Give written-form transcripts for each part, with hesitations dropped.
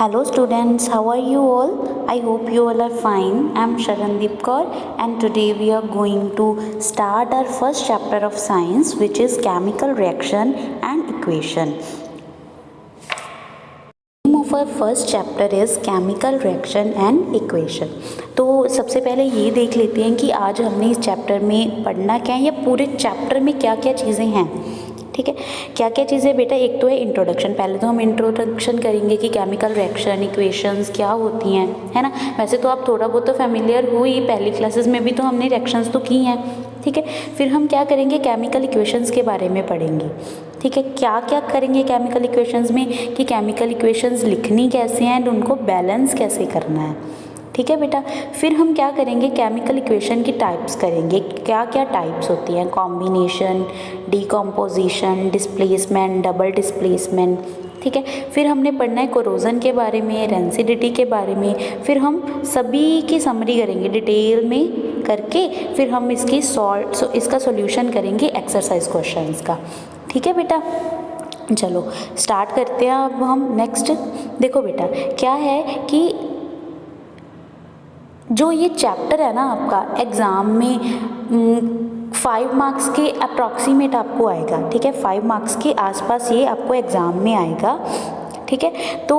Hello students, how are you all? I hope you all are fine. I am Sharandeep Kaur and today we are going to start our first chapter of science, which is chemical reaction and equation. Name of our first chapter is chemical reaction and equation. तो सबसे पहले ये देख लेते हैं कि आज हमने इस चैप्टर में पढ़ना क्या है या पूरे चैप्टर में क्या क्या चीज़ें हैं। ठीक है, क्या क्या चीज़ें बेटा? एक तो है इंट्रोडक्शन। पहले तो हम इंट्रोडक्शन करेंगे कि केमिकल रिएक्शन इक्वेशंस क्या होती हैं, है ना। वैसे तो आप थोड़ा बहुत तो फैमिलियर हो ही, पहली क्लासेस में भी तो हमने रिएक्शंस तो की हैं। ठीक है, फिर हम क्या करेंगे, केमिकल इक्वेशंस के बारे में पढ़ेंगे। ठीक है, क्या क्या करेंगे केमिकल इक्वेशंस में कि केमिकल इक्वेशंस लिखनी कैसे हैं एंड उनको बैलेंस कैसे करना है। ठीक है बेटा, फिर हम क्या करेंगे, केमिकल इक्वेशन की टाइप्स करेंगे, क्या क्या टाइप्स होती हैं, combination, decomposition, displacement, double displacement. ठीक है, फिर हमने पढ़ना है कोरोजन के बारे में, रेंसिडिटी के बारे में, फिर हम सभी की समरी करेंगे डिटेल में करके, फिर हम इसका सॉल्यूशन करेंगे एक्सरसाइज क्वेश्चंस का। ठीक है बेटा, चलो स्टार्ट करते हैं अब हम नेक्स्ट। देखो बेटा, क्या है कि जो ये चैप्टर है ना आपका एग्ज़ाम में 5 मार्क्स के अप्रॉक्सीमेट आपको आएगा। ठीक है, 5 मार्क्स के आसपास ये आपको एग्ज़ाम में आएगा। ठीक है, तो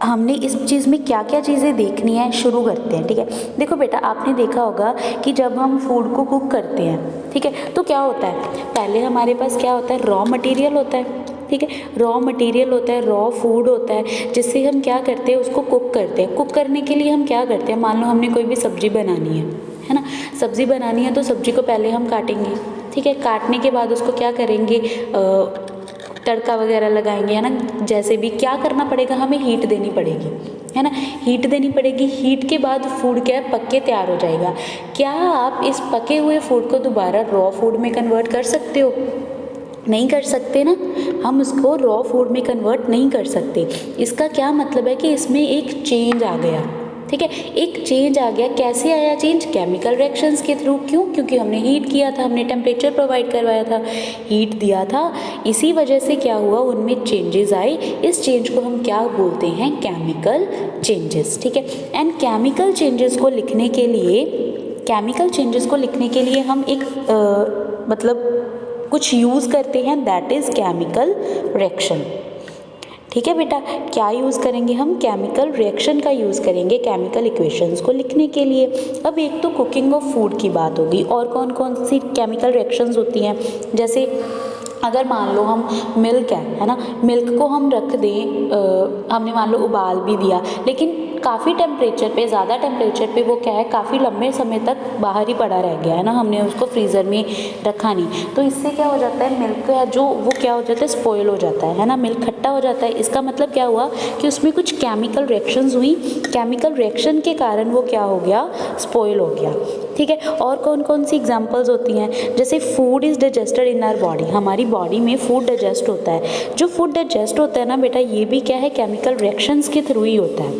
हमने इस चीज़ में क्या क्या चीज़ें देखनी है, शुरू करते हैं। ठीक है, देखो बेटा, आपने देखा होगा कि जब हम फूड को कुक करते हैं, ठीक है, तो क्या होता है, पहले हमारे पास क्या होता है, रॉ मटेरियल होता है। ठीक है, रॉ मटेरियल होता है, रॉ फूड होता है, जिससे हम क्या करते हैं, उसको कुक करते हैं। कुक करने के लिए हम क्या करते हैं, मान लो हमने कोई भी सब्ज़ी बनानी है ना, सब्ज़ी बनानी है तो सब्ज़ी को पहले हम काटेंगे। ठीक है, काटने के बाद उसको क्या करेंगे, तड़का वगैरह लगाएंगे, है ना। जैसे भी क्या करना पड़ेगा, हमें हीट देनी पड़ेगी, है ना, हीट देनी पड़ेगी। हीट के बाद फूड क्या है, पक के तैयार हो जाएगा। क्या आप इस पके हुए फूड को दोबारा रॉ फूड में कन्वर्ट कर सकते हो? नहीं कर सकते ना, हम उसको रॉ फूड में कन्वर्ट नहीं कर सकते। इसका क्या मतलब है कि इसमें एक चेंज आ गया। ठीक है, एक चेंज आ गया। कैसे आया चेंज? केमिकल रिएक्शंस के थ्रू। क्यों? क्योंकि हमने हीट किया था, हमने टेम्परेचर प्रोवाइड करवाया था, हीट दिया था, इसी वजह से क्या हुआ, उनमें चेंजेस आए। इस चेंज को हम क्या बोलते हैं, केमिकल चेंजेस। ठीक है, एंड केमिकल चेंजेस को लिखने के लिए हम एक मतलब कुछ यूज़ करते हैं, दैट इज़ केमिकल रिएक्शन। ठीक है बेटा, क्या यूज़ करेंगे हम, केमिकल रिएक्शन का यूज़ करेंगे केमिकल इक्वेशंस को लिखने के लिए। अब एक तो कुकिंग ऑफ फूड की बात होगी, और कौन कौन सी केमिकल रिएक्शंस होती हैं, जैसे अगर मान लो हम मिल्क है ना, मिल्क को हम रख दें, हमने मान लो उबाल भी दिया, लेकिन काफ़ी टेम्परेचर पे, ज़्यादा टेम्परेचर पे वो क्या है, काफ़ी लंबे समय तक बाहर ही पड़ा रह गया, है ना, हमने उसको फ्रीज़र में रखा नहीं, तो इससे क्या हो जाता है, मिल्क है जो वो क्या हो जाता है, स्पॉइल हो जाता है ना, मिल्क खट्टा हो जाता है। इसका मतलब क्या हुआ कि उसमें कुछ केमिकल रिएक्शंस हुई, केमिकल रिएक्शन के कारण वो क्या हो गया, स्पॉइल हो गया। ठीक है, और कौन कौन सी एग्जांपल्स होती हैं, जैसे food is digested in our body, हमारी बॉडी में फूड डाइजेस्ट होता है। जो फूड डाइजेस्ट होता है ना बेटा, ये भी क्या है, केमिकल रिएक्शंस के थ्रू ही होता है।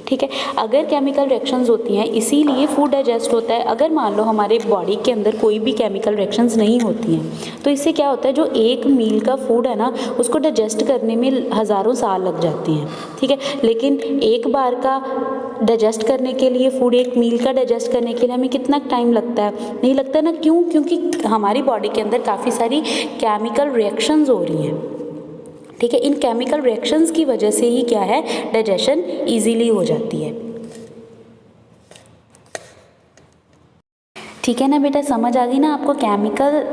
ठीक है, अगर केमिकल रिएक्शंस होती हैं इसीलिए फूड डाइजेस्ट होता है। अगर मान लो हमारे बॉडी के अंदर कोई भी केमिकल रिएक्शंस नहीं होती हैं, तो इससे क्या होता है, जो एक मील का फूड है ना, उसको डाइजेस्ट करने में हज़ारों साल लग जाते हैं। ठीक है, लेकिन एक बार का डाइजेस्ट करने के लिए, फूड एक मील का डाइजेस्ट करने के लिए हमें कितना टाइम लगता है, नहीं लगता ना। क्यों? क्योंकि हमारी बॉडी के अंदर काफ़ी सारी केमिकल रिएक्शंस हो रही हैं। ठीक है, इन केमिकल रिएक्शंस की वजह से ही क्या है, डाइजेशन इजीली हो जाती है। ठीक है ना बेटा, समझ आ गई ना आपको केमिकल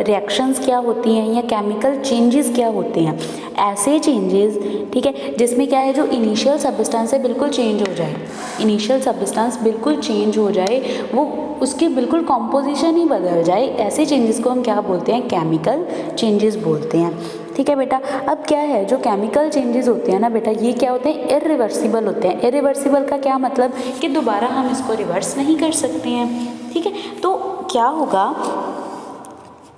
रिएक्शंस क्या होती हैं या केमिकल चेंजेस क्या होते हैं। ऐसे चेंजेस, ठीक है, जिसमें क्या है, जो इनिशियल सब्सटेंस है बिल्कुल चेंज हो जाए, इनिशियल सब्सटेंस बिल्कुल चेंज हो जाए, वो उसकी बिल्कुल कॉम्पोजिशन ही बदल जाए, ऐसे चेंजेस को हम क्या बोलते हैं, केमिकल चेंजेस बोलते हैं। ठीक है बेटा, अब क्या है, जो केमिकल चेंजेस होते हैं ना बेटा, ये क्या होते हैं, इरिवर्सिबल होते हैं। इरिवर्सिबल का क्या मतलब कि दोबारा हम इसको रिवर्स नहीं कर सकते हैं। ठीक है, तो क्या होगा,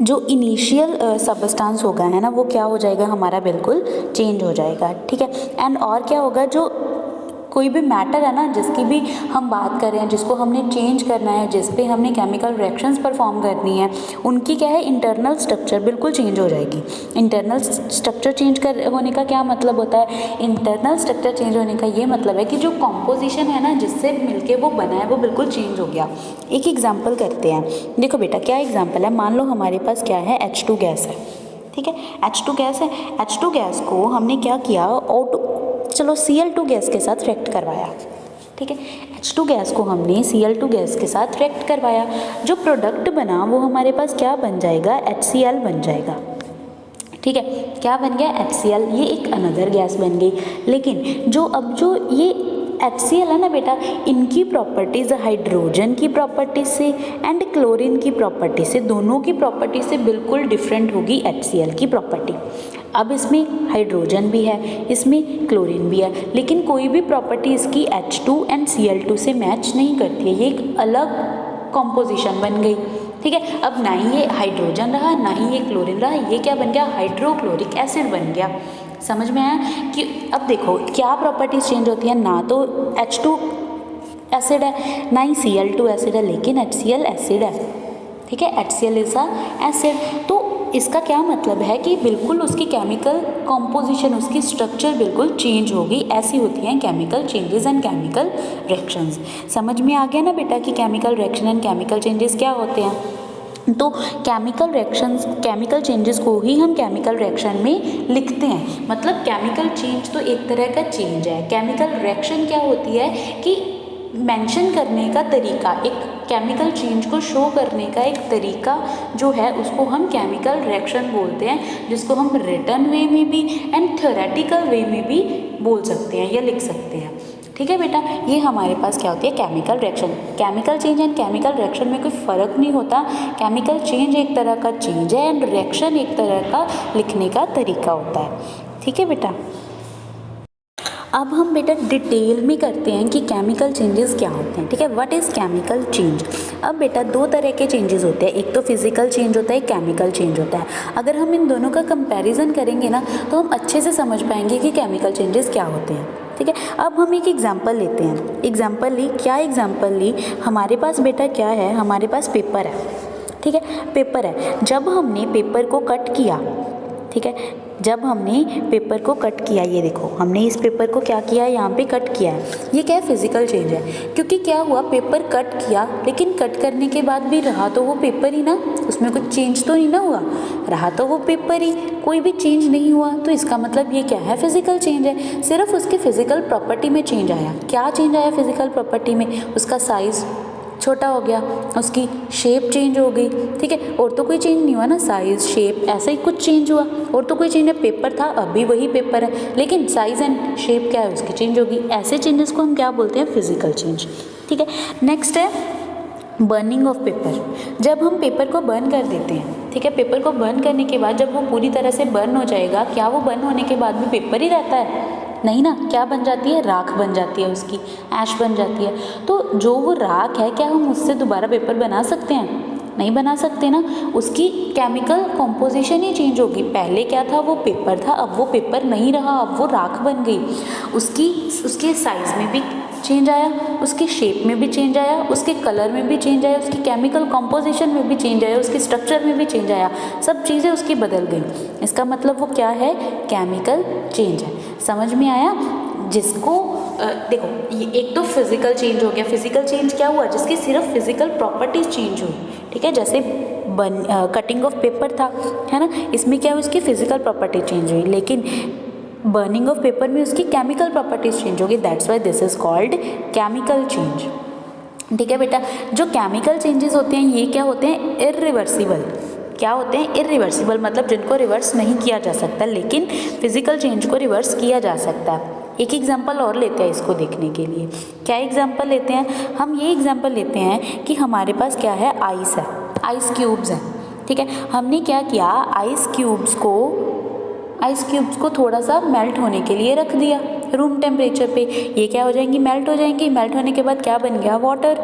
जो इनिशियल सब्सटेंस होगा, है ना, वो क्या हो जाएगा, हमारा बिल्कुल चेंज हो जाएगा। ठीक है, एंड और क्या होगा, जो कोई भी मैटर है ना जिसकी भी हम बात कर रहे हैं, जिसको हमने चेंज करना है, जिस पे हमने केमिकल रिएक्शंस परफॉर्म करनी है, उनकी क्या है इंटरनल स्ट्रक्चर बिल्कुल चेंज हो जाएगी। इंटरनल स्ट्रक्चर चेंज होने का क्या मतलब होता है? इंटरनल स्ट्रक्चर चेंज होने का ये मतलब है कि जो कॉम्पोजिशन है ना जिससे मिलके वो बना है वो बिल्कुल चेंज हो गया। एक एग्जाम्पल करते हैं, देखो बेटा क्या एग्जाम्पल है। मान लो हमारे पास क्या है, H2 गैस है, ठीक है, H2 गैस है। H2 गैस को हमने क्या किया, चलो Cl2 गैस के साथ रिएक्ट करवाया, ठीक है। H2 गैस को हमने Cl2 गैस के साथ रिएक्ट करवाया, जो प्रोडक्ट बना वो हमारे पास क्या बन जाएगा, HCl बन जाएगा, ठीक है। क्या बन गया, HCl। ये एक अनदर गैस बन गई। लेकिन जो ये HCl है ना बेटा, इनकी प्रॉपर्टीज़ हाइड्रोजन की प्रॉपर्टी से एंड क्लोरीन की प्रॉपर्टी से, दोनों की प्रॉपर्टी से बिल्कुल डिफरेंट होगी HCl की प्रॉपर्टी। अब इसमें हाइड्रोजन भी है, इसमें क्लोरीन भी है, लेकिन कोई भी प्रॉपर्टी इसकी H2 एंड Cl2 से मैच नहीं करती है। ये एक अलग कॉम्पोजिशन बन गई, ठीक है। अब ना ही ये हाइड्रोजन रहा, ना ही ये क्लोरीन रहा, ये क्या बन गया, हाइड्रोक्लोरिक एसिड बन गया। समझ में आया कि अब देखो क्या प्रॉपर्टीज चेंज होती है, ना तो H2 एसिड है ना ही Cl2 एसिड है, लेकिन HCl एसिड है, ठीक है। HCl is a acid. तो इसका क्या मतलब है कि बिल्कुल उसकी केमिकल कॉम्पोजिशन, उसकी स्ट्रक्चर बिल्कुल चेंज होगी। ऐसी होती हैं chemical changes and chemical reactions. समझ में आ गया ना बेटा कि chemical reaction and chemical changes क्या होते हैं। तो केमिकल रिएक्शंस, केमिकल चेंजेस को ही हम केमिकल रिएक्शन में लिखते हैं। मतलब केमिकल चेंज तो एक तरह का चेंज है, केमिकल रिएक्शन क्या होती है कि मेंशन करने का तरीका, एक केमिकल चेंज को शो करने का एक तरीका जो है उसको हम केमिकल रिएक्शन बोलते हैं, जिसको हम रिटन वे में भी एंड थ्योरेटिकल वे में भी बोल सकते हैं या लिख सकते हैं, ठीक है बेटा। ये हमारे पास क्या होती है, chemical reaction. Chemical change and chemical reaction में कोई फ़र्क नहीं होता। केमिकल चेंज एक तरह का चेंज है एंड रिएक्शन एक तरह का लिखने का तरीका होता है, ठीक है बेटा। अब हम बेटा डिटेल में करते हैं कि केमिकल चेंजेस क्या होते हैं, ठीक है। What is chemical change. अब बेटा दो तरह के चेंजेस होते हैं, एक तो फिजिकल चेंज होता है, एक केमिकल चेंज होता है। अगर हम इन दोनों का कंपैरिजन करेंगे ना तो हम अच्छे से समझ पाएंगे कि केमिकल चेंजेस क्या होते हैं, ठीक है। अब हम एक एग्जाम्पल लेते हैं। एग्जाम्पल ली, क्या एग्जाम्पल ली, हमारे पास बेटा क्या है, हमारे पास पेपर है, ठीक है। पेपर है, जब हमने पेपर को कट किया, ठीक है, जब हमने पेपर को कट किया, ये देखो हमने इस पेपर को क्या किया है, यहाँ पे कट किया है। ये क्या है, फिजिकल चेंज है। क्योंकि क्या हुआ, पेपर कट किया, लेकिन कट करने के बाद भी रहा तो वो पेपर ही ना, उसमें कुछ चेंज तो नहीं ना हुआ, रहा तो वो पेपर ही, कोई भी चेंज नहीं हुआ। तो इसका मतलब ये क्या है, फिजिकल चेंज है। सिर्फ उसकी फिजिकल प्रॉपर्टी में चेंज आया। क्या चेंज आया फिजिकल प्रॉपर्टी में, उसका साइज़ छोटा हो गया, उसकी शेप चेंज हो गई, ठीक है। और तो कोई चेंज नहीं हुआ ना, साइज़ शेप ऐसा ही कुछ चेंज हुआ, और तो कोई चेंज है। पेपर था, अब भी वही पेपर है, लेकिन साइज़ एंड शेप क्या है, उसकी चेंज होगी। ऐसे चेंजेस को हम क्या बोलते हैं, फिजिकल चेंज, ठीक है। नेक्स्ट है बर्निंग ऑफ पेपर। जब हम पेपर को बर्न कर देते हैं, ठीक है, पेपर को बर्न करने के बाद जब वो पूरी तरह से बर्न हो जाएगा, क्या वो बर्न होने के बाद भी पेपर ही रहता है, नहीं ना। क्या बन जाती है, राख बन जाती है, उसकी ऐश बन जाती है। तो जो वो राख है, क्या हम उससे दोबारा पेपर बना सकते हैं, नहीं बना सकते ना। उसकी केमिकल कॉम्पोजिशन ही चेंज होगी। पहले क्या था, वो पेपर था, अब वो पेपर नहीं रहा, अब वो राख बन गई। उसके साइज़ में भी चेंज आया, उसकी शेप में भी चेंज आया, उसके कलर में भी चेंज आया, उसकी केमिकल कॉम्पोजिशन में भी चेंज आया, उसके स्ट्रक्चर में भी चेंज आया, सब चीज़ें उसकी बदल गई। इसका मतलब वो क्या है, केमिकल चेंज है। समझ में आया। जिसको देखो, ये एक तो फिजिकल चेंज हो गया। फिजिकल चेंज क्या हुआ, जिसकी सिर्फ फिजिकल प्रॉपर्टीज चेंज हुई, ठीक है। जैसे कटिंग ऑफ पेपर था, है ना, इसमें क्या हुआ, उसकी फिजिकल प्रॉपर्टी चेंज हुई, लेकिन बर्निंग ऑफ पेपर में उसकी केमिकल प्रॉपर्टीज चेंज होगी। That's why this is called chemical change, ठीक है बेटा। जो केमिकल चेंजेस होते हैं ये क्या होते हैं, इरिवर्सिबल। क्या होते हैं, इरिवर्सिबल, मतलब जिनको रिवर्स नहीं किया जा सकता, लेकिन फिजिकल चेंज को रिवर्स किया जा सकता है। एक एग्जांपल और लेते हैं इसको देखने के लिए। क्या एग्जांपल लेते हैं हम, ये एग्जांपल लेते हैं कि हमारे पास क्या है, आइस है, आइस क्यूब्स है, ठीक है। हमने क्या किया, आइस क्यूब्स को थोड़ा सा मेल्ट होने के लिए रख दिया रूम टेम्परेचर पे। ये क्या हो जाएंगी, मेल्ट हो जाएंगी। मेल्ट होने के बाद क्या बन गया, वाटर।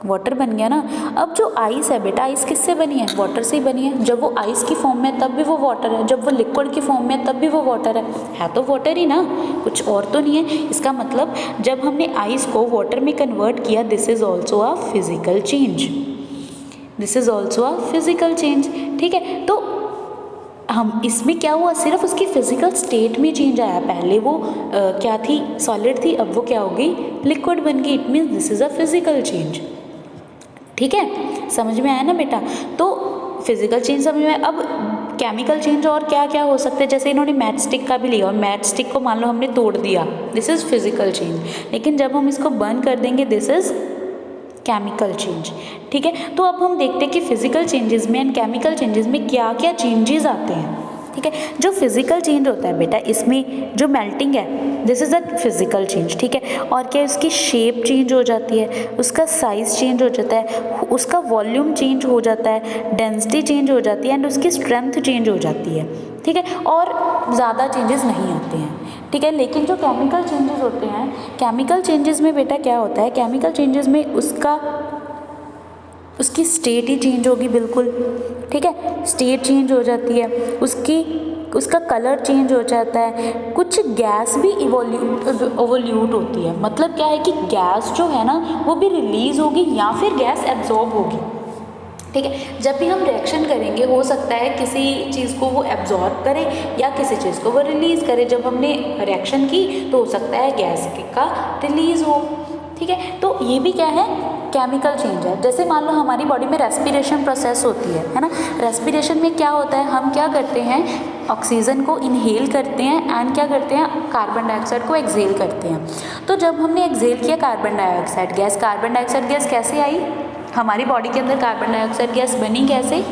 वाटर बन गया ना। अब जो आइस है बेटा, आइस किससे बनी है? वाटर से ही बनी है। जब वो आइस की फॉर्म में है तब भी वो वाटर है, जब वो लिक्विड की फॉर्म में है तब भी वो वाटर है तो वाटर ही ना, कुछ और तो नहीं है। इसका मतलब जब हमने आइस को वाटर में कन्वर्ट किया, this is also a physical change, this is also a physical change. ठीक है, तो हम इसमें क्या हुआ, सिर्फ उसकी फिजिकल स्टेट में चेंज आया। पहले वो क्या थी, सॉलिड थी, अब वो क्या हो गई, लिक्विड बन गई। It means this is a physical change. ठीक है, समझ में आया ना बेटा? तो फिजिकल चेंज समझ में। अब केमिकल चेंज और क्या क्या हो सकते हैं, जैसे इन्होंने मैच स्टिक का भी लिया और मैच स्टिक को मान लो हमने तोड़ दिया, दिस इज़ फिजिकल चेंज। लेकिन जब हम इसको बर्न कर देंगे, दिस इज़ केमिकल चेंज। ठीक है, तो अब हम देखते हैं कि फिजिकल चेंजेस में एंड केमिकल चेंजेस में क्या क्या चेंजेस आते हैं। ठीक है, जो फिजिकल चेंज होता है बेटा, इसमें जो मेल्टिंग है, this is a physical change. ठीक है, और क्या, उसकी शेप चेंज हो जाती है, उसका साइज चेंज हो जाता है, उसका वॉल्यूम चेंज हो जाता है, डेंसिटी चेंज हो जाती है एंड उसकी स्ट्रेंथ चेंज हो जाती है। ठीक है, और ज़्यादा चेंजेस नहीं आते हैं। ठीक है, लेकिन जो केमिकल चेंजेस होते हैं, केमिकल चेंजेस में बेटा क्या होता है, केमिकल चेंजेस में उसकी स्टेट ही चेंज होगी बिल्कुल। ठीक है, स्टेट चेंज हो जाती है, उसका कलर चेंज हो जाता है, कुछ गैस भी इवोल्यूट होती है। मतलब क्या है कि गैस जो है ना वो भी रिलीज़ होगी या फिर गैस एब्जॉर्ब होगी। ठीक है, जब भी हम रिएक्शन करेंगे, हो सकता है किसी चीज़ को वो एब्जॉर्ब करे या किसी चीज़ को वो रिलीज़ करे। जब हमने रिएक्शन की तो हो सकता है गैस का रिलीज़ हो। ठीक है, तो ये भी क्या है, केमिकल चेंज है। जैसे मान लो हमारी बॉडी में रेस्पिरेशन प्रोसेस होती है ना। रेस्पिरेशन में क्या होता है, हम क्या करते हैं, ऑक्सीजन को इनहेल करते हैं एंड क्या करते हैं, कार्बन डाइऑक्साइड को एक्सहेल करते हैं। तो जब हमने एक्सहेल किया कार्बन डाइऑक्साइड गैस कैसे आई हमारी बॉडी के अंदर? कार्बन डाइऑक्साइड गैस बनी कैसे?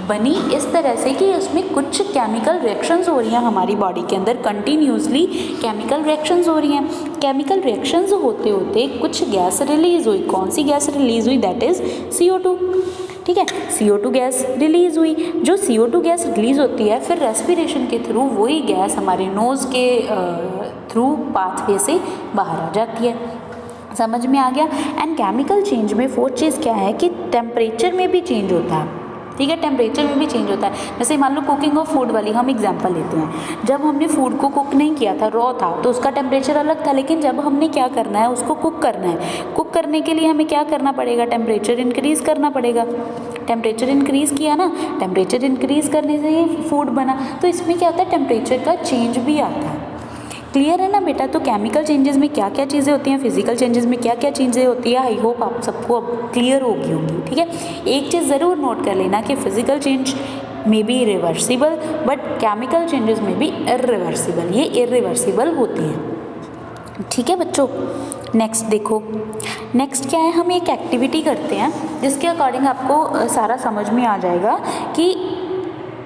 बनी इस तरह से कि उसमें कुछ केमिकल रिएक्शंस हो रही हैं हमारी बॉडी के अंदर, कंटिन्यूसली केमिकल रिएक्शंस हो रही हैं। केमिकल रिएक्शंस होते होते कुछ गैस रिलीज़ हुई। कौन सी गैस रिलीज़ हुई? That is CO2। ठीक है, CO2 गैस रिलीज़ हुई। जो CO2 गैस रिलीज़ होती है, फिर रेस्पिरेशन के थ्रू वही गैस हमारे नोज़ के थ्रू पाथवे से बाहर आ जाती है। समझ में आ गया? एंड केमिकल चेंज में फोर्थ चीज़ क्या है कि टेम्परेचर में भी चेंज होता है। ठीक है, टेम्परेचर में भी चेंज होता है। जैसे मान लो कुकिंग ऑफ फूड वाली हम एग्जांपल लेते हैं। जब हमने फूड को कुक नहीं किया था, रॉ था, तो उसका टेम्परेचर अलग था। लेकिन जब हमने क्या करना है, उसको कुक करना है, कुक करने के लिए हमें क्या करना पड़ेगा, टेम्परेचर इंक्रीज़ करना पड़ेगा। टेम्परेचर इंक्रीज़ किया ना, टेम्परेचर इंक्रीज़ करने से ही फूड बना। तो इसमें क्या होता है, टेम्परेचर का चेंज भी आता है। क्लियर है ना बेटा? तो केमिकल चेंजेस में क्या क्या चीज़ें होती हैं, फिजिकल चेंजेस में क्या क्या चीज़ें होती है, आई होप आप सबको अब क्लियर होगी होंगी। ठीक है, एक चीज़ ज़रूर नोट कर लेना कि फिजिकल चेंज में भी रिवर्सिबल, बट केमिकल चेंजेस में भी इरिवर्सिबल, ये इरिवर्सिबल होती हैं। ठीक है बच्चों, नेक्स्ट देखो, नेक्स्ट क्या है, हम एक एक्टिविटी करते हैं जिसके अकॉर्डिंग आपको सारा समझ में आ जाएगा कि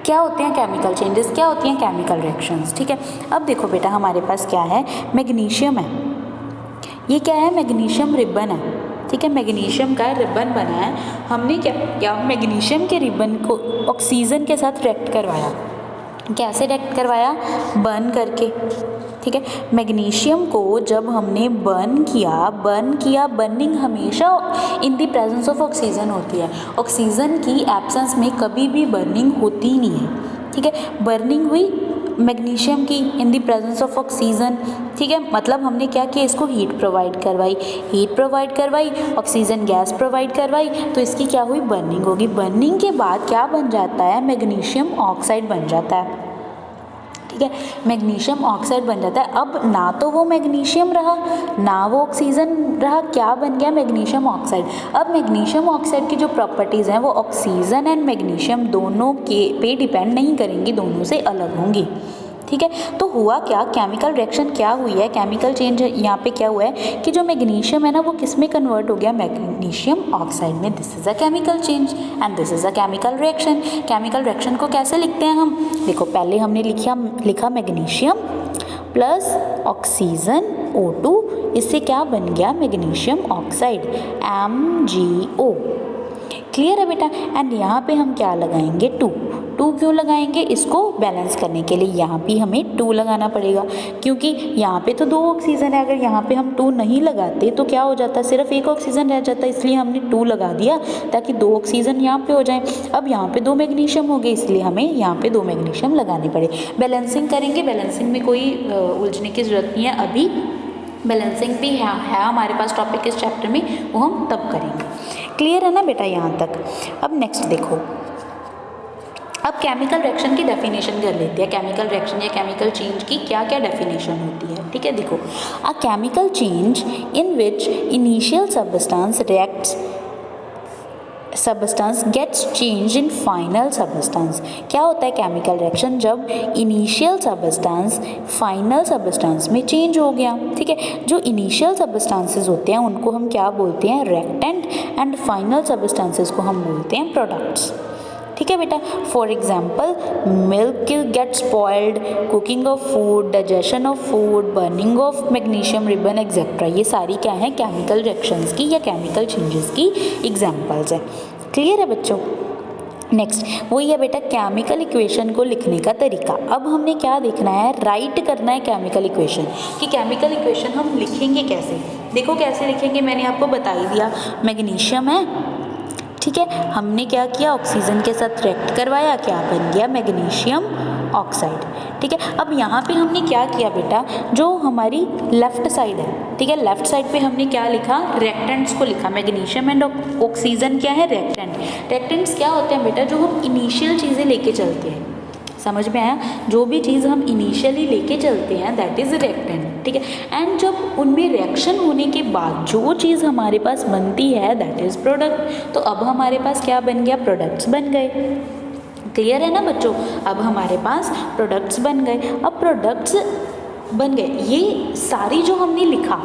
क्या होते हैं केमिकल चेंजेस, क्या होती हैं केमिकल रिएक्शंस। ठीक है, अब देखो बेटा, हमारे पास क्या है, मैग्नीशियम है। ये क्या है, मैग्नीशियम रिबन है। ठीक है, मैग्नीशियम का रिबन बना है। हमने क्या किया, मैग्नीशियम के रिबन को ऑक्सीजन के साथ रिएक्ट करवाया। कैसे रिएक्ट करवाया? बर्न करके। ठीक है, मैग्नीशियम को जब हमने बर्न किया, बर्निंग हमेशा in the presence of oxygen होती है। ऑक्सीजन की एब्सेंस में कभी भी बर्निंग होती ही नहीं है। ठीक है, बर्निंग हुई मैग्नीशियम की in the presence of oxygen. ठीक है, मतलब हमने क्या किया, इसको हीट प्रोवाइड करवाई, ऑक्सीजन गैस प्रोवाइड करवाई, तो इसकी क्या हुई, बर्निंग होगी। बर्निंग के बाद क्या बन जाता है, मैग्नीशियम ऑक्साइड बन जाता है। ठीक है, मैग्नीशियम ऑक्साइड बन जाता है। अब ना तो वो मैग्नीशियम रहा ना वो ऑक्सीजन रहा, क्या बन गया, मैग्नीशियम ऑक्साइड। अब मैग्नीशियम ऑक्साइड की जो प्रॉपर्टीज़ हैं वो ऑक्सीजन एंड मैग्नीशियम दोनों के पे डिपेंड नहीं करेंगी, दोनों से अलग होंगी। ठीक है, तो हुआ क्या, केमिकल रिएक्शन क्या हुई है, केमिकल चेंज यहाँ पे क्या हुआ है कि जो मैग्नीशियम है ना वो किस में कन्वर्ट हो गया, मैग्नीशियम ऑक्साइड में। This is a chemical change and this is a chemical reaction. Chemical reaction को कैसे लिखते हैं हम? देखो, पहले हमने लिखा मैग्नीशियम प्लस ऑक्सीजन O2, इससे क्या बन गया, मैग्नीशियम ऑक्साइड MgO। क्लियर है बेटा। एंड यहाँ पे हम क्या लगाएंगे 2 क्यों लगाएंगे, इसको बैलेंस करने के लिए यहाँ भी हमें 2 लगाना पड़ेगा, क्योंकि यहाँ पे तो 2 ऑक्सीजन है, अगर यहाँ पे हम 2 नहीं लगाते तो क्या हो जाता, सिर्फ 1 ऑक्सीजन रह जाता, इसलिए हमने 2 लगा दिया ताकि 2 ऑक्सीजन यहाँ पे हो जाए। अब यहाँ पे 2 मैग्नीशियम हो गए, इसलिए हमें यहाँ पे 2 मैग्नीशियम लगाने पड़े। बैलेंसिंग करेंगे, बैलेंसिंग में कोई उलझने की ज़रूरत नहीं है, अभी बैलेंसिंग भी है हमारे पास टॉपिक इस चैप्टर में, वो हम तब करेंगे। क्लियर है ना बेटा यहाँ तक। अब नेक्स्ट देखो, अब केमिकल रिएक्शन की डेफिनेशन कर लेते हैं। केमिकल रिएक्शन या केमिकल चेंज की क्या क्या डेफिनेशन होती है, ठीक है। देखो, a chemical change in which initial substance reacts substance gets change in final substance. क्या होता है केमिकल रिएक्शन, जब इनिशियल सबस्टेंस फाइनल सबस्टेंस में चेंज हो गया, ठीक है। जो इनिशियल सबस्टेंसेस होते हैं उनको हम क्या बोलते हैं, रिएक्टेंट, एंड फाइनल सबस्टेंसेस को हम बोलते हैं प्रोडक्ट्स, ठीक है बेटा। For example, milk gate spoiled, cooking of food, digestion of food, burning of magnesium ribbon etcetera, ये सारी क्या है, केमिकल रिएक्शंस की या केमिकल चेंजेस की एग्जाम्पल्स है। क्लियर है बच्चों। नेक्स्ट वही है बेटा केमिकल इक्वेशन को लिखने का तरीका। अब हमने क्या देखना है, राइट करना है केमिकल इक्वेशन, कि केमिकल इक्वेशन हम लिखेंगे कैसे। देखो कैसे लिखेंगे, मैंने आपको बता ही दिया। मैग्नीशियम है, ठीक है, हमने क्या किया, ऑक्सीजन के साथ रिएक्ट करवाया, क्या बन गया, मैग्नीशियम ऑक्साइड, ठीक है। अब यहाँ पे हमने क्या किया बेटा, जो हमारी लेफ्ट साइड है, ठीक है, लेफ्ट साइड पे हमने क्या लिखा, रिएक्टेंट्स को लिखा। मैग्नीशियम एंड ऑक्सीजन क्या है, रिएक्टेंट। रिएक्टेंट्स क्या होते हैं बेटा, जो हम इनिशियल चीज़ें लेके चलते हैं, समझ में आया, जो भी चीज़ हम इनिशियली लेके चलते हैं दैट इज़ रिएक्टेंट, ठीक है। एंड जब उनमें रिएक्शन होने के बाद जो चीज़ हमारे पास बनती है दैट इज़ प्रोडक्ट। तो अब हमारे पास क्या बन गया, प्रोडक्ट्स बन गए। क्लियर है ना बच्चों, अब हमारे पास प्रोडक्ट्स बन गए। अब प्रोडक्ट्स बन गए, ये सारी जो हमने लिखा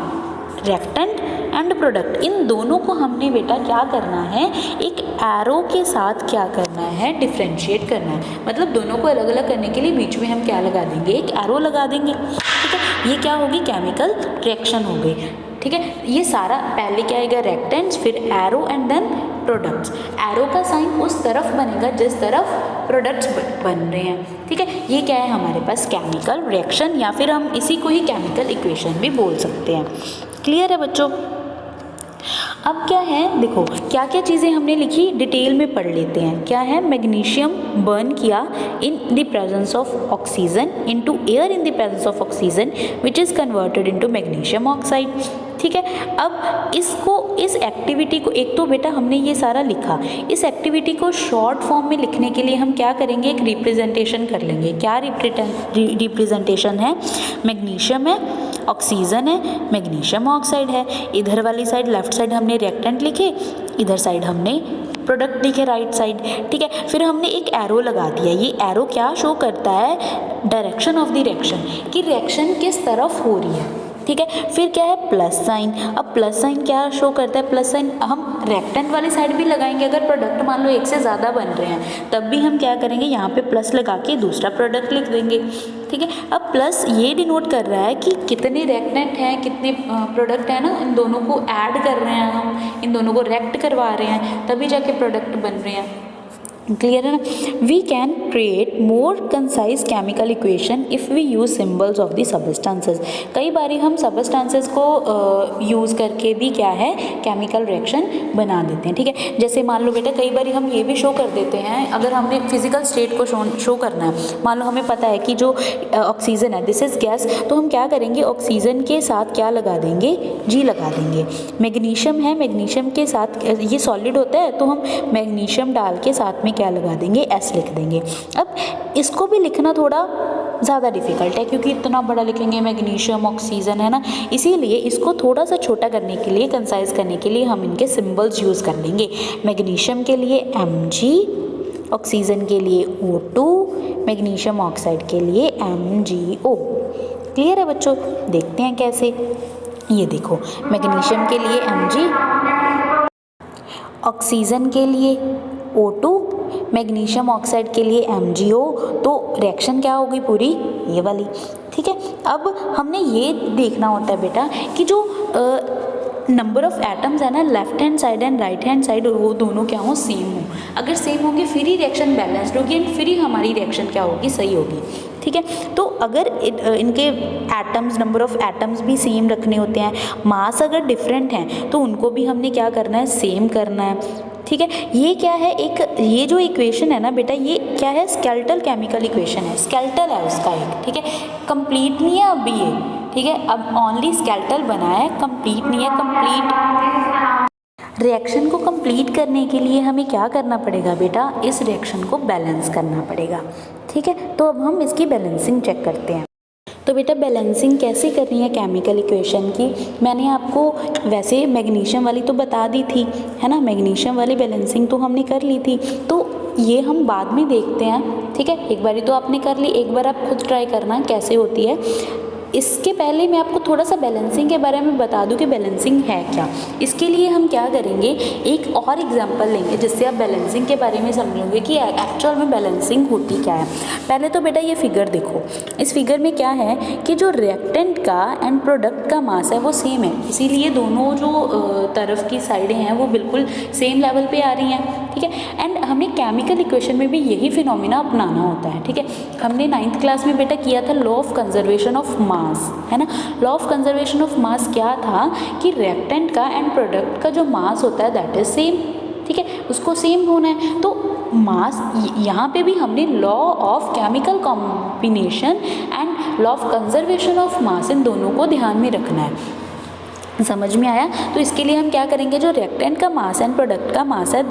रिएक्टेंट एंड प्रोडक्ट, इन दोनों को हमने बेटा क्या करना है, एक एरो के साथ क्या करना है, डिफ्रेंशिएट करना है। मतलब दोनों को अलग अलग करने के लिए बीच में हम क्या लगा देंगे, एक एरो लगा देंगे, ठीक है। ये क्या होगी, केमिकल रिएक्शन हो गई, ठीक है। ये सारा पहले क्या आएगा, रिएक्टेंट्स, फिर arrow and then products. Arrow का साइन उस तरफ बनेगा जिस तरफ प्रोडक्ट्स बन रहे हैं, ठीक है। ये क्या है हमारे पास, केमिकल रिएक्शन, या फिर हम इसी को ही केमिकल इक्वेशन भी बोल सकते हैं। क्लियर है बच्चों। अब क्या है, देखो क्या क्या चीज़ें हमने लिखी, डिटेल में पढ़ लेते हैं। क्या है, मैग्नीशियम बर्न किया in the presence of oxygen into air in the presence of oxygen which is converted into magnesium oxide, ठीक है। अब इसको, इस एक्टिविटी को, एक तो बेटा हमने ये सारा लिखा, इस एक्टिविटी को शॉर्ट फॉर्म में लिखने के लिए हम क्या करेंगे, एक रिप्रेजेंटेशन कर लेंगे। क्या रिप्रेजेंटेशन है, मैग्नीशियम है, ऑक्सीजन है, मैग्नीशियम ऑक्साइड है, इधर वाली साइड लेफ्ट साइड हमने रिएक्टेंट लिखे, इधर साइड हमने प्रोडक्ट लिखे राइट साइड, ठीक है। फिर हमने एक एरो लगा दिया। ये एरो क्या शो करता है, डायरेक्शन ऑफ द रिएक्शन, कि रिएक्शन किस तरफ हो रही है, ठीक है। फिर क्या है, प्लस साइन। अब प्लस साइन क्या शो करता है, प्लस साइन हम रिएक्टेंट वाली साइड भी लगाएंगे। अगर प्रोडक्ट मान लो एक से ज़्यादा बन रहे हैं तब भी हम क्या करेंगे, यहाँ पे प्लस लगा के दूसरा प्रोडक्ट लिख देंगे, ठीक है। अब प्लस ये डिनोट कर रहा है कि कितने रिएक्टेंट हैं, कितने प्रोडक्ट हैं ना, इन दोनों को ऐड कर रहे हैं हम, इन दोनों को रिएक्ट करवा रहे हैं, तभी जाके प्रोडक्ट बन रहे हैं। क्लियर है ना। We can create more concise chemical equation if we use symbols of the substances. कई बारी हम सबस्टेंसेस को यूज़ करके भी क्या है, केमिकल रिएक्शन बना देते हैं, ठीक है। जैसे मान लो बेटा कई बारी हम ये भी शो कर देते हैं, अगर हमने फिजिकल स्टेट को शो करना है, मान लो हमें पता है कि जो ऑक्सीजन है दिस इज़ गैस, तो हम क्या करेंगे, ऑक्सीजन के साथ क्या लगा देंगे, जी लगा देंगे। मैग्नीशियम है, मैग्नीशियम के साथ ये सॉलिड होता है, तो हम मैग्नीशियम डाल के साथ में क्या लगा देंगे, एस लिख देंगे। अब इसको भी लिखना थोड़ा ज़्यादा डिफ़िकल्ट है क्योंकि इतना बड़ा लिखेंगे, मैग्नीशियम ऑक्सीजन है ना, इसीलिए इसको थोड़ा सा छोटा करने के लिए, कंसाइज करने के लिए हम इनके सिंबल्स यूज़ कर लेंगे। मैग्नीशियम के लिए Mg, ऑक्सीजन के लिए O2, मैग्नीशियम ऑक्साइड के लिए MgO। क्लियर है बच्चों। देखते हैं कैसे। ये देखो, मैग्नीशियम के लिए Mg, ऑक्सीजन के लिए O2, मैग्नीशियम ऑक्साइड के लिए MgO। तो रिएक्शन क्या हो गई पूरी, ये वाली, ठीक है। अब हमने ये देखना होता है बेटा कि जो नंबर ऑफ एटम्स है ना left hand side and right hand side वो दोनों क्या हो, सेम हो। अगर सेम होंगे फिर ही रिएक्शन बैलेंस्ड होगी एंड फिर ही हमारी रिएक्शन क्या होगी, सही होगी। ठीक है, तो अगर इनके एटम्स, नंबर ऑफ एटम्स भी सेम रखने होते हैं, मास अगर डिफरेंट हैं तो उनको भी हमने क्या करना है, सेम करना है। ठीक है, ये क्या है, एक ये जो इक्वेशन है ना बेटा, ये क्या है, स्केलेटल केमिकल इक्वेशन है, स्केलेटल है उसका एक। ठीक है, कंप्लीट नहीं है अभी ये। ठीक है, अब ओनली स्केलेटल बना है, कंप्लीट नहीं है। कंप्लीट रिएक्शन को कंप्लीट करने के लिए हमें क्या करना पड़ेगा बेटा, इस रिएक्शन को बैलेंस करना पड़ेगा। ठीक है, तो अब हम इसकी बैलेंसिंग चेक करते हैं। तो बेटा बैलेंसिंग कैसे करनी है केमिकल इक्वेशन की, मैंने आपको वैसे मैग्नीशियम वाली तो बता दी थी, है ना, मैग्नीशियम वाली बैलेंसिंग तो हमने कर ली थी, तो ये हम बाद में देखते हैं। ठीक है, एक बारी तो आपने कर ली, एक बार आप खुद ट्राई करना कैसे होती है। इसके पहले मैं आपको थोड़ा सा बैलेंसिंग के बारे में बता दूं कि बैलेंसिंग है क्या। इसके लिए हम क्या करेंगे, एक और एग्जांपल लेंगे जिससे आप बैलेंसिंग के बारे में समझोगे कि एक्चुअल में बैलेंसिंग होती क्या है। पहले तो बेटा ये फिगर देखो, इस फिगर में क्या है कि जो रिएक्टेंट का एंड प्रोडक्ट का मास है वो सेम है, इसीलिए दोनों जो तरफ की साइडें हैं वो बिल्कुल सेम लेवल पे आ रही हैं। ठीक है, एंड हमें केमिकल इक्वेशन में भी यही फिनोमिना अपनाना होता है। ठीक है, हमने 9th क्लास में बेटा किया था लॉ ऑफ कंजर्वेशन ऑफ मास, है ना। लॉ ऑफ कंजर्वेशन ऑफ मास क्या था कि रिएक्टेंट का एंड प्रोडक्ट का जो मास होता है दैट इज सेम। ठीक है, उसको सेम होना है, तो मास यहाँ पे भी हमने law of chemical combination and law of conservation of mass इन दोनों को ध्यान में रखना है। समझ में आया। तो इसके लिए हम क्या करेंगे, जो रिएक्टेंट का मास एंड प्रोडक्ट का मास है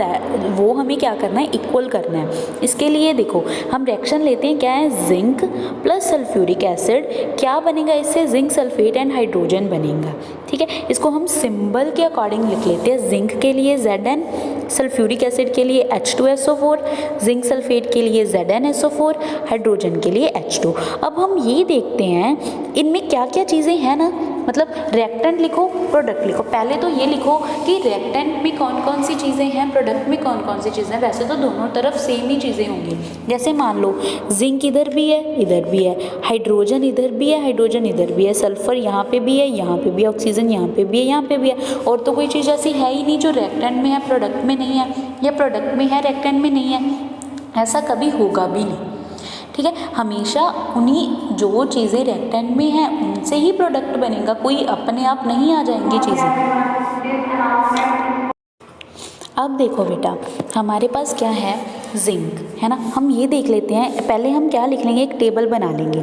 वो हमें क्या करना है, इक्वल करना है। इसके लिए देखो हम रिएक्शन लेते हैं, क्या है, जिंक प्लस सल्फ्यूरिक एसिड, क्या बनेगा इससे, जिंक सल्फेट एंड हाइड्रोजन बनेगा। ठीक है, इसको हम सिंबल के अकॉर्डिंग लिख लेते हैं, जिंक के लिए Zn, सल्फ्यूरिक एसिड के लिए H2SO4, जिंक सल्फेट के लिए ZnSO4, हाइड्रोजन के लिए H2। अब हम ये देखते हैं इनमें क्या क्या चीज़ें हैं ना, मतलब रिएक्टेंट लिखो, प्रोडक्ट लिखो। पहले तो ये लिखो कि रिएक्टेंट में कौन कौन सी चीज़ें हैं, प्रोडक्ट में कौन कौन सी चीज़ें हैं। वैसे तो दोनों तरफ सेम ही चीज़ें होंगी, जैसे मान लो जिंक इधर भी है, इधर भी है, हाइड्रोजन इधर भी है, हाइड्रोजन इधर भी है, सल्फर यहाँ पे भी है, यहाँ पे भी है, ऑक्सीजन यहाँ पे भी है, यहाँ पे भी है। और तो कोई चीज़ ऐसी है ही नहीं जो रिएक्टेंट में है प्रोडक्ट में नहीं है, या प्रोडक्ट में है रिएक्टेंट में नहीं है, ऐसा कभी होगा भी नहीं। ठीक है, हमेशा उन्हीं जो चीज़ें रिएक्टेंट में हैं उनसे ही प्रोडक्ट बनेगा, कोई अपने आप नहीं आ जाएंगी चीज़ें। अब देखो बेटा हमारे पास क्या है, जिंक, है ना। हम ये देख लेते हैं, पहले हम क्या लिख लेंगे, एक टेबल बना लेंगे।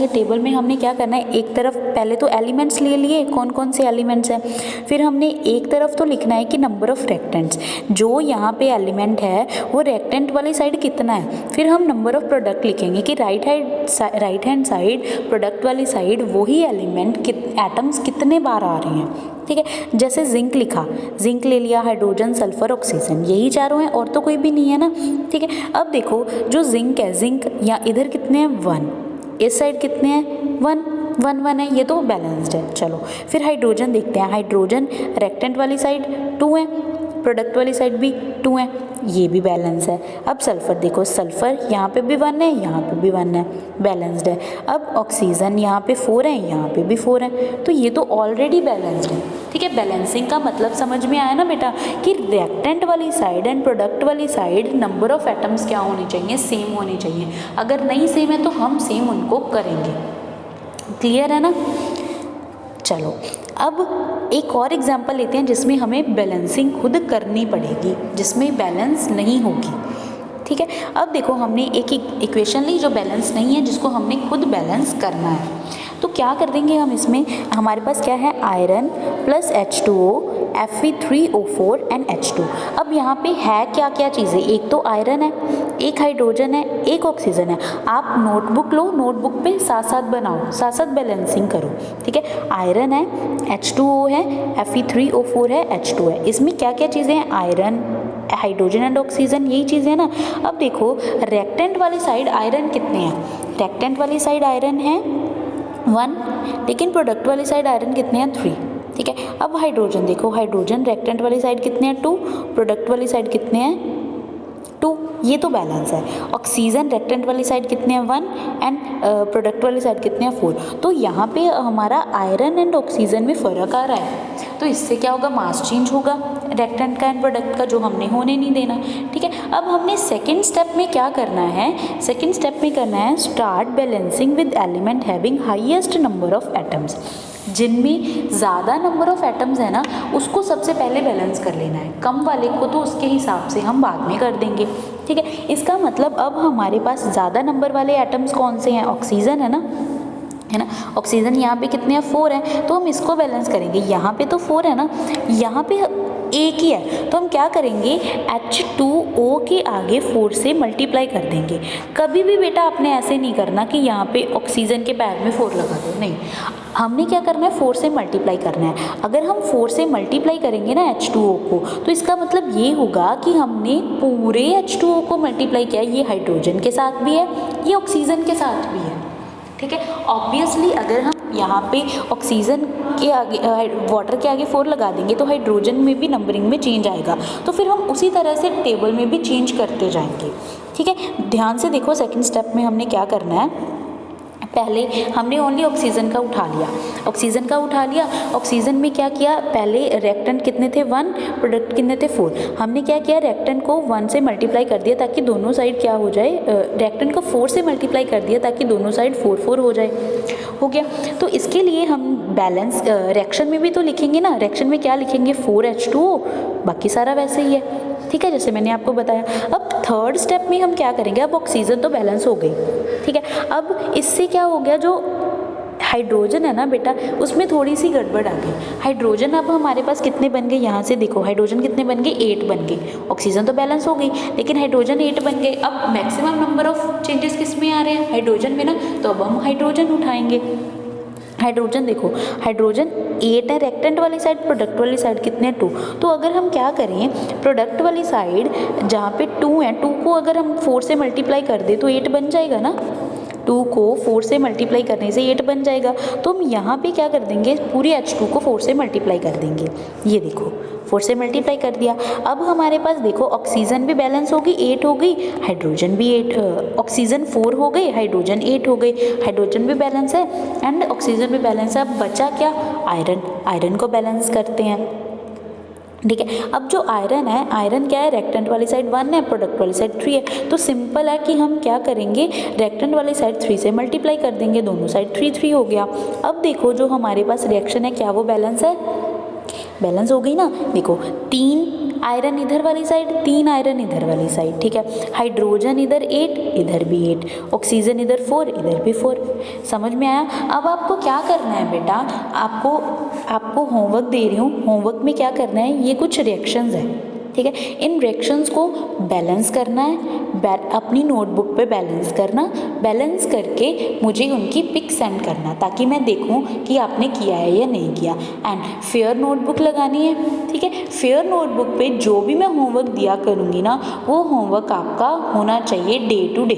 टेबल में हमने क्या करना है, एक तरफ पहले तो एलिमेंट्स ले लिए, कौन कौन से एलिमेंट्स हैं, फिर हमने एक तरफ तो लिखना है कि नंबर ऑफ रिएक्टेंट्स, जो यहाँ पे एलिमेंट है वो रिएक्टेंट वाली साइड कितना है। फिर हम नंबर ऑफ प्रोडक्ट लिखेंगे कि राइट हैंड साइड प्रोडक्ट वाली साइड वही एलिमेंट एटम्स कितने बार आ रहे हैं। ठीक है, जैसे जिंक लिखा, जिंक ले लिया, हाइड्रोजन, सल्फर, ऑक्सीजन, यही चारों हैं और तो कोई भी नहीं है ना। ठीक है, अब देखो जो जिंक है, जिंक या इधर कितने हैं, 1, इस साइड कितने हैं, 1 है, ये तो बैलेंस्ड है। चलो फिर हाइड्रोजन देखते हैं, हाइड्रोजन रिएक्टेंट वाली साइड 2 है, प्रोडक्ट वाली साइड भी 2 है, ये भी बैलेंस है। अब सल्फर देखो, सल्फर यहाँ पे भी 1 है, यहाँ पे भी 1 है, बैलेंस्ड है। अब ऑक्सीजन यहाँ पे 4 है, यहाँ पे भी 4 है, तो ये तो ऑलरेडी बैलेंस्ड है। ठीक है, बैलेंसिंग का मतलब समझ में आया ना बेटा, कि रिएक्टेंट वाली साइड एंड प्रोडक्ट वाली साइड नंबर ऑफ एटम्स क्या होनी चाहिए, सेम होनी चाहिए। अगर नहीं सेम है तो हम सेम उनको करेंगे। क्लियर है ना। चलो अब एक और एग्जांपल लेते हैं जिसमें हमें बैलेंसिंग खुद करनी पड़ेगी, जिसमें बैलेंस नहीं होगी। ठीक है, अब देखो हमने एक इक्वेशन ली जो बैलेंस नहीं है, जिसको हमने खुद बैलेंस करना है। तो क्या कर देंगे हम इसमें, हमारे पास क्या है, iron plus H2O, Fe3O4 and H2। अब यहाँ पे है क्या क्या चीज़ें, एक तो आयरन है, एक हाइड्रोजन है, एक ऑक्सीजन है। आप नोटबुक लो, नोटबुक पे साथ साथ बनाओ, साथ साथ बैलेंसिंग करो। ठीक है, आयरन है, H2O है, Fe3O4 है, H2 है। इसमें क्या क्या चीज़ें हैं, आयरन, हाइड्रोजन एंड ऑक्सीजन, यही चीज़ें हैं ना। अब देखो रिएक्टेंट वाली साइड आयरन कितने हैं, रिएक्टेंट वाली साइड आयरन है 1, लेकिन प्रोडक्ट वाली साइड आयरन कितने हैं, 3। ठीक है, अब हाइड्रोजन देखो, हाइड्रोजन रिएक्टेंट वाली साइड कितने हैं, 2, प्रोडक्ट वाली साइड कितने हैं, 2, ये तो बैलेंस है। ऑक्सीजन रिएक्टेंट वाली साइड कितने हैं, 1 एंड प्रोडक्ट वाली साइड कितने हैं, 4। तो यहाँ पे हमारा आयरन एंड ऑक्सीजन में फ़र्क आ रहा है। तो इससे क्या होगा, मास चेंज होगा रिएक्टेंट का एंड प्रोडक्ट का, जो हमने होने नहीं देना। ठीक है, अब हमने सेकेंड स्टेप में क्या करना है, सेकेंड स्टेप में करना है start balancing with element having highest number of atoms. जिनमें ज़्यादा नंबर ऑफ एटम्स है ना, उसको सबसे पहले बैलेंस कर लेना है, कम वाले को तो उसके हिसाब से हम बाद में कर देंगे। ठीक है, इसका मतलब अब हमारे पास ज़्यादा नंबर वाले एटम्स कौन से हैं, ऑक्सीजन है ना, ऑक्सीजन यहाँ पे कितने हैं, 4 हैं, तो हम इसको बैलेंस करेंगे। यहाँ पे तो 4 है ना, यहाँ पे एक ही है, तो हम क्या करेंगे, H2O के आगे 4 से मल्टीप्लाई कर देंगे। कभी भी बेटा आपने ऐसे नहीं करना कि यहाँ पे ऑक्सीजन के पैड में 4 लगा दो, नहीं, हमने क्या करना है, 4 से मल्टीप्लाई करना है। अगर हम 4 से मल्टीप्लाई करेंगे ना H2O को, तो इसका मतलब ये होगा कि हमने पूरे H2O को मल्टीप्लाई किया। ये हाइड्रोजन के साथ भी है, ये ऑक्सीजन के साथ भी है। ठीक है, ऑब्वियसली अगर हम यहाँ पे ऑक्सीजन के आगे वाटर के आगे 4 लगा देंगे तो हाइड्रोजन में भी नंबरिंग में चेंज आएगा, तो फिर हम उसी तरह से टेबल में भी चेंज करते जाएंगे। ठीक है, ध्यान से देखो, सेकंड स्टेप में हमने क्या करना है, पहले हमने ओनली ऑक्सीजन का उठा लिया, ऑक्सीजन में क्या किया, पहले रिएक्टेंट कितने थे 1, प्रोडक्ट कितने थे 4, हमने क्या किया, रिएक्टेंट को 1 से मल्टीप्लाई कर दिया ताकि दोनों साइड क्या हो जाए, रिएक्टेंट को 4 से मल्टीप्लाई कर दिया ताकि दोनों साइड 4 हो जाए, हो गया। तो इसके लिए हम बैलेंस रिएक्शन में भी तो लिखेंगे ना, रिएक्शन में क्या लिखेंगे, 4H2O, बाकी सारा वैसे ही है। ठीक है, जैसे मैंने आपको बताया। अब थर्ड स्टेप में हम क्या करेंगे, अब ऑक्सीजन तो बैलेंस हो गई। ठीक है, अब इससे क्या हो गया, जो हाइड्रोजन है ना बेटा, उसमें थोड़ी सी गड़बड़ आ गई। हाइड्रोजन अब हमारे पास कितने बन गए, यहाँ से देखो हाइड्रोजन कितने बन गए, 8 बन गए। ऑक्सीजन तो बैलेंस हो गई, लेकिन हाइड्रोजन 8 बन गए। अब मैक्सिमम नंबर ऑफ चेंजेस किस में आ रहे हैं, हाइड्रोजन में ना, तो अब हम हाइड्रोजन उठाएंगे। हाइड्रोजन देखो, हाइड्रोजन 8 है रिएक्टेंट वाली साइड, प्रोडक्ट वाली साइड कितने 2, तो अगर हम क्या करें, प्रोडक्ट वाली साइड जहाँ पे 2 है, 2 को अगर हम 4 से मल्टीप्लाई कर दे तो 8 बन जाएगा ना, 2 को 4 से मल्टीप्लाई करने से 8 बन जाएगा। तो हम यहाँ पे क्या कर देंगे, पूरे H2 को 4 से मल्टीप्लाई कर देंगे। ये देखो 4 से मल्टीप्लाई कर दिया। अब हमारे पास देखो ऑक्सीजन भी बैलेंस होगी, 8 हो गई, हाइड्रोजन भी 8, ऑक्सीजन 4 हो गई, हाइड्रोजन 8 हो गई, हाइड्रोजन भी बैलेंस है एंड ऑक्सीजन भी बैलेंस है। अब बचा क्या, आयरन, आयरन को बैलेंस करते हैं। ठीक है, अब जो आयरन है, आयरन क्या है, रिएक्टेंट वाली साइड 1 है, प्रोडक्ट वाली साइड 3 है, तो सिंपल है कि हम क्या करेंगे, रिएक्टेंट वाली साइड 3 से मल्टीप्लाई कर देंगे, दोनों साइड 3 हो गया। अब देखो जो हमारे पास रिएक्शन है, क्या वो बैलेंस है, बैलेंस हो गई ना। देखो 3 आयरन इधर वाली साइड, 3 आयरन इधर वाली साइड। ठीक है, हाइड्रोजन इधर 8, इधर भी 8, ऑक्सीजन इधर 4, इधर भी 4। समझ में आया। अब आपको क्या करना है बेटा, आपको होमवर्क दे रही हूँ, होमवर्क में क्या करना है, ये कुछ रिएक्शंस हैं। ठीक है, इन रिएक्शंस को बैलेंस करना है, अपनी नोटबुक पे बैलेंस करना, बैलेंस करके मुझे उनकी पिक सेंड करना ताकि मैं देखूं कि आपने किया है या नहीं किया। एंड फेयर नोटबुक लगानी है। ठीक है, फेयर नोटबुक पे जो भी मैं होमवर्क दिया करूँगी ना, वो होमवर्क आपका होना चाहिए डे टू डे।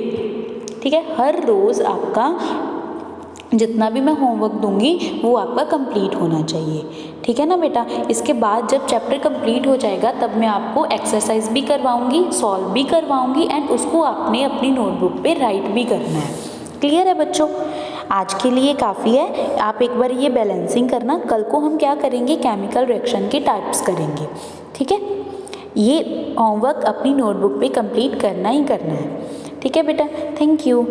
ठीक है, हर रोज़ आपका जितना भी मैं होमवर्क दूंगी वो आपका कंप्लीट होना चाहिए। ठीक है ना बेटा। इसके बाद जब चैप्टर कंप्लीट हो जाएगा तब मैं आपको एक्सरसाइज भी करवाऊंगी, सॉल्व भी करवाऊंगी एंड उसको आपने अपनी नोटबुक पे राइट भी करना है। क्लियर है बच्चों। आज के लिए काफ़ी है, आप एक बार ये बैलेंसिंग करना। कल को हम क्या करेंगे, केमिकल रिएक्शन के टाइप्स करेंगे। ठीक है, ये होमवर्क अपनी नोटबुक पे कंप्लीट करना ही करना है। ठीक है बेटा, थैंक यू।